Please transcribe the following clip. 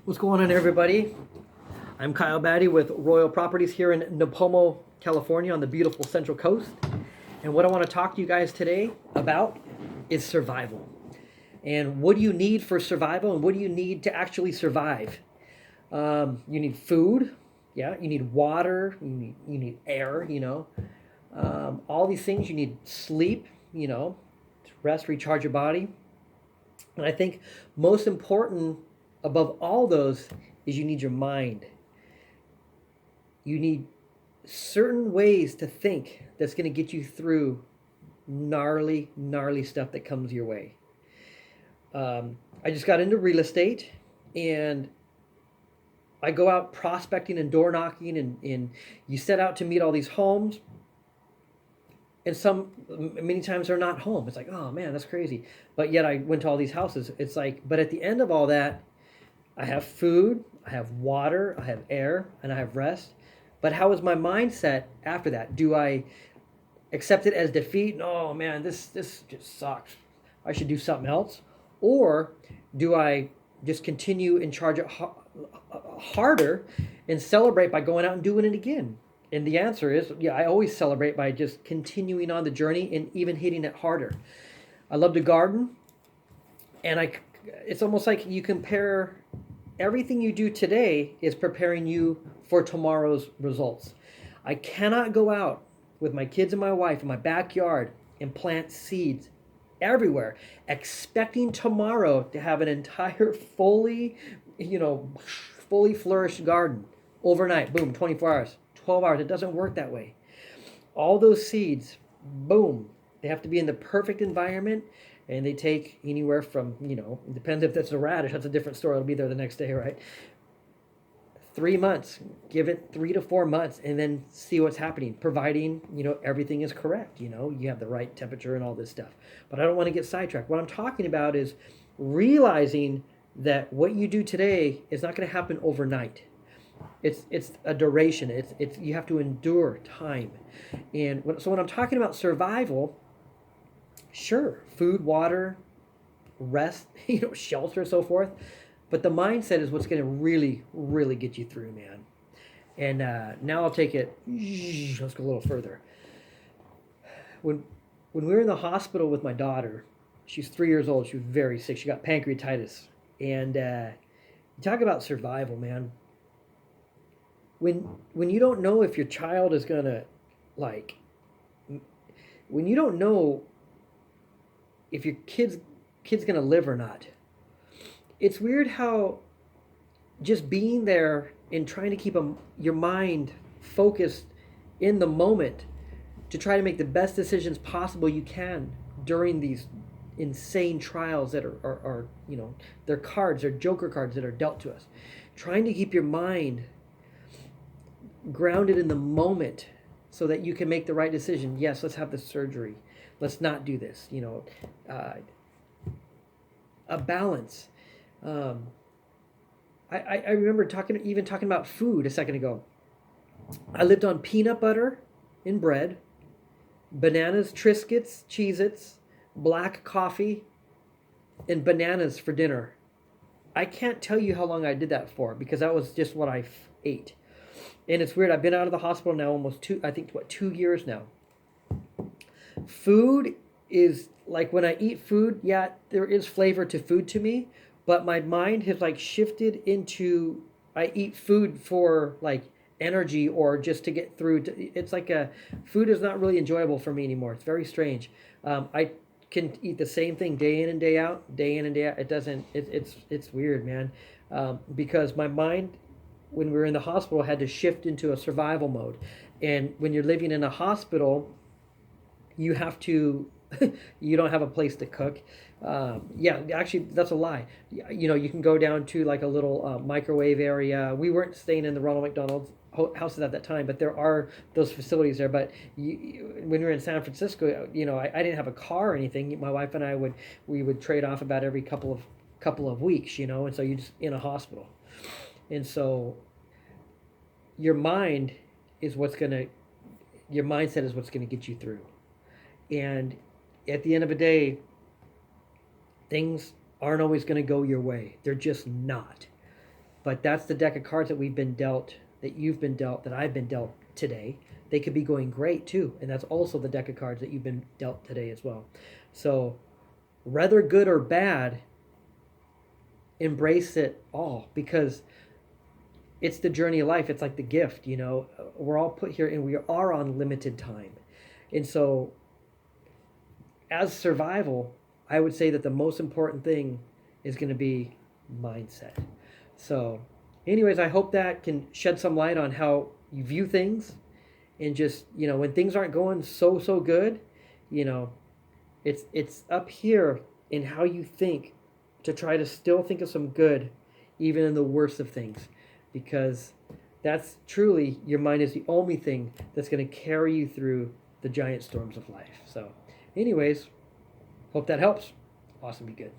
What's going on, everybody? I'm Kyle Batty with Royal Properties here in Napomo, California on the beautiful Central Coast. And what I want to talk to you guys today about is survival. And what do you need for survival, and what do you need to actually survive? You need food, yeah, you need water, you need air, all these things. You need sleep, to rest, recharge your body. And I think most important above all those is you need your mind. You need certain ways to think that's going to get you through gnarly stuff that comes your way. I just got into real estate, and I go out prospecting and door knocking, and you set out to meet all these homes, and many times they're not home. It's like, oh man, that's crazy. But yet I went to all these houses. It's like, but at the end of all that, I have food, I have water, I have air, and I have rest. But how is my mindset after that? Do I accept it as defeat? Oh man, this just sucks. I should do something else. Or do I just continue and charge it harder and celebrate by going out and doing it again? And the answer is, yeah, I always celebrate by just continuing on the journey and even hitting it harder. I love to garden, and it's almost like you compare everything you do today is preparing you for tomorrow's results. I cannot go out with my kids and my wife in my backyard and plant seeds everywhere, expecting tomorrow to have an entire fully flourished garden overnight. Boom, 24 hours, 12 hours. It doesn't work that way. All those seeds, boom, they have to be in the perfect environment, and they take anywhere from, it depends if that's a radish, that's a different story. It'll be there the next day, right? 3 months, give it 3 to 4 months, and then see what's happening, providing, everything is correct. You have the right temperature and all this stuff. But I don't want to get sidetracked. What I'm talking about is realizing that what you do today is not going to happen overnight. It's a duration. It's you have to endure time. So when I'm talking about survival, sure, food, water, rest, shelter, so forth. But the mindset is what's going to really get you through, man. And now I'll take it. Let's go a little further. When we were in the hospital with my daughter, she's 3 years old. She was very sick. She got pancreatitis. And you talk about survival, man. When you don't know if your child is gonna, when you don't know if your kid's gonna live or not, it's weird how just being there and trying to keep your mind focused in the moment to try to make the best decisions possible you can during these insane trials that are they're cards, they're joker cards that are dealt to us. Trying to keep your mind grounded in the moment so that you can make the right decision. Yes, let's have the surgery. Let's not do this. A balance. I remember talking about food a second ago. I lived on peanut butter in bread, bananas, Triscuits, Cheez-Its, black coffee, and bananas for dinner. I can't tell you how long I did that for, because that was just what I ate. And it's weird. I've been out of the hospital now almost 2 years now. Food is like, when I eat food, yeah, there is flavor to food to me, but my mind has shifted into, I eat food for energy or just to get through. It's like food is not really enjoyable for me anymore. It's very strange. I can eat the same thing day in and day out. It doesn't. It's weird, man. Because my mind, when we were in the hospital, had to shift into a survival mode. And when you're living in a hospital, you have to, you don't have a place to cook. Yeah, actually, that's a lie. You can go down to a little microwave area. We weren't staying in the Ronald McDonald's houses at that time, but there are those facilities there. But when we were in San Francisco, I didn't have a car or anything. My wife and I would trade off about every couple of weeks, and so you just in a hospital. And so your mindset is what's going to get you through. And at the end of the day, things aren't always going to go your way. They're just not. But that's the deck of cards that we've been dealt, that you've been dealt, that I've been dealt today. They could be going great too, and that's also the deck of cards that you've been dealt today as well. So, whether good or bad, embrace it all, because it's the journey of life. It's like the gift, you know. We're all put here and we are on limited time. And so, as survival, I would say that the most important thing is going to be mindset. So, anyways, I hope that can shed some light on how you view things, and just, you know, when things aren't going so good, you know, it's up here in how you think, to try to still think of some good even in the worst of things, because that's truly, your mind is the only thing that's going to carry you through the giant storms of life. So anyways, hope that helps. Awesome. Be good.